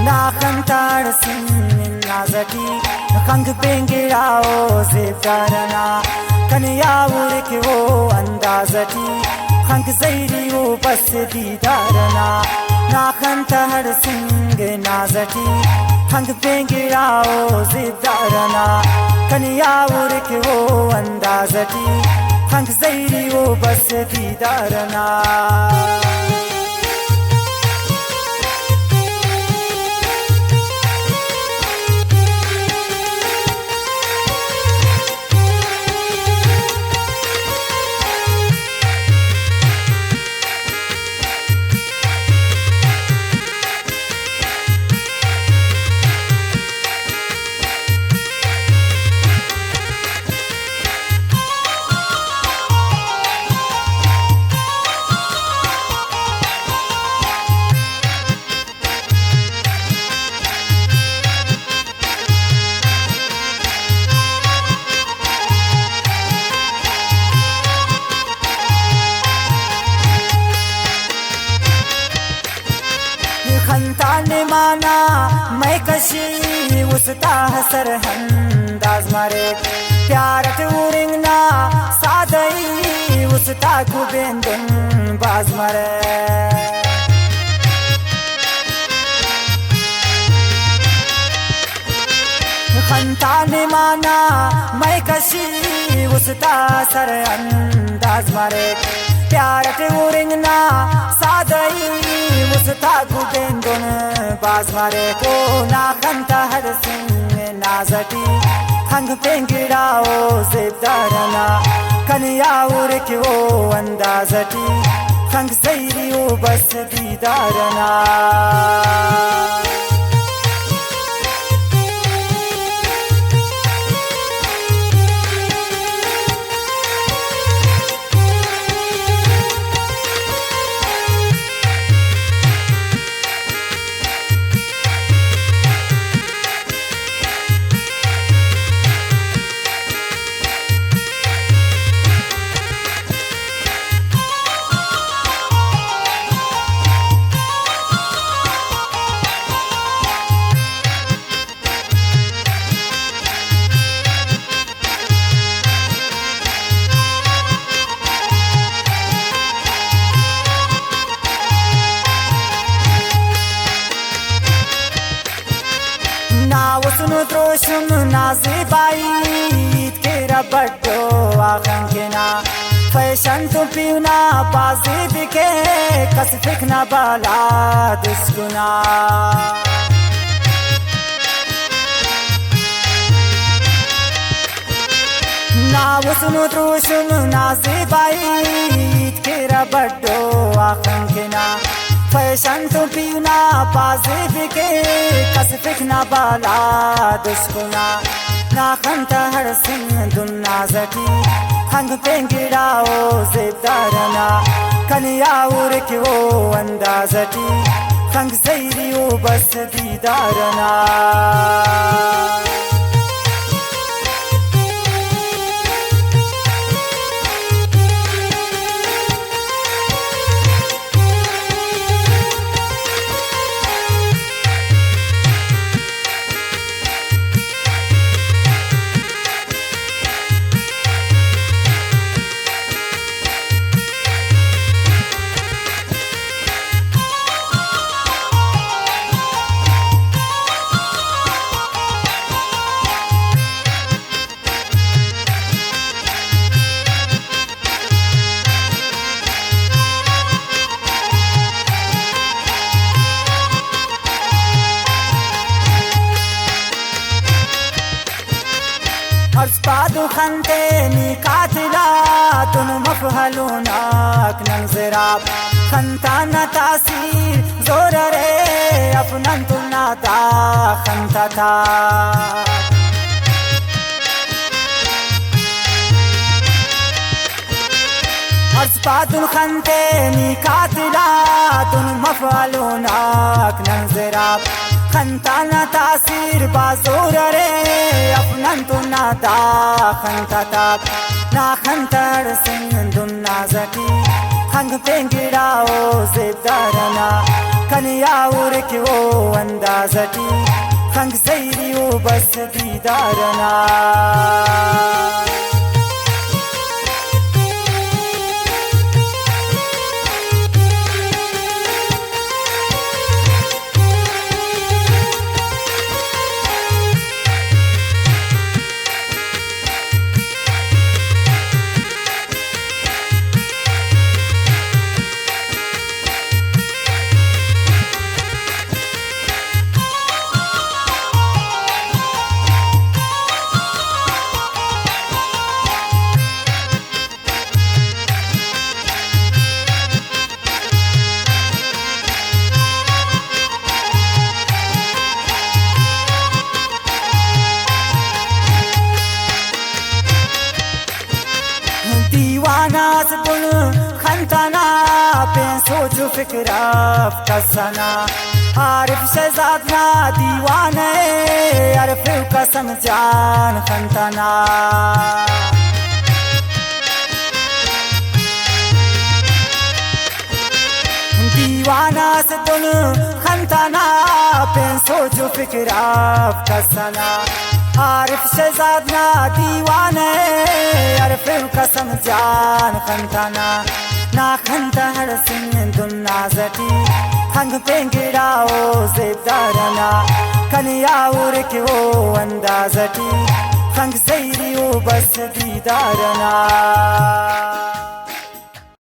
नाखंतार सिंह नाजकी खंग पेंगिराओ ज़िफ़्तारना कन्या उर्क वो अंदाज़ती खंग ज़ैरी वो बस दीदारना नाखंतार सिंह नाजकी खंग पेंगिराओ ज़िफ़्तारना कन्या उर्क वो अंदाज़ती खंग ज़ैरी वो बस दीदारना खंताने माना मैं कशी उसता सरहंदाज मारे प्यारत उरिंगना सादई उसता कुबेंदन बाज मारे खंताने माना मैं कशी उसता सरहंदाज मारे प्यारत उरिंगना सादई उसता कुबेंदन बाज मारे को नाखंतार सिंह नाजकी खंग पेंगिराओ ज़िफ़्तारना कन्या उर्क वो अंदाज़ती खंग ज़ैरी वो बस दीदारना नावसुन द्रोशम नाज़िबाई तेरा बड्डो आखं के ना फैशन तो पीना बाजी दिखे कसफिक ना बाला दुस्कुना नावसुन द्रोशम नाज़िबाई तेरा बड्डो आखं के ना फैशन तो पीना बाजी के कसफिक ना बाला दुस्कुना नाखंतार सिंह दुन्नाज़की खंग पेंगिराओ ज़िफ़्तारना कन्या उर्क वो अंदाज़ती खंग ज़ैरी वो बस दीदारना अर्ज़पादु खंते निकातिला तुन मफहलुनाक नंज़राब खंता न तासीर जोर रे अपनन तुना ता खंता था अर्ज़पादु खंते निकातिला तुन मफहलुनाक नंज़राब खंता न तासीर बाजोर रे अपनन तुना ता खंता था नाखंतार सिंह दुन्नाज़की हंग पेंगिराओ जेबदारना कनियावर के वो अंदाजटी हंग सैरियो बस दीदारना दीवानास बुन खंताना पें सोचो फिक्राफ कसना आरिफ शहजादना दीवाने अरफ कसम जान खंताना दीवानास बुन खंताना पें सोचो फिक्राफ कसना आरिफ शहजादना दीवाने अरफ कसम जान खंताना ना खंता हर सिंह दुन्ना जटी हंग पेंगिराओ जेबदारना कनियावर के वो अंदाजटी हंग सैरियो बस दीदारना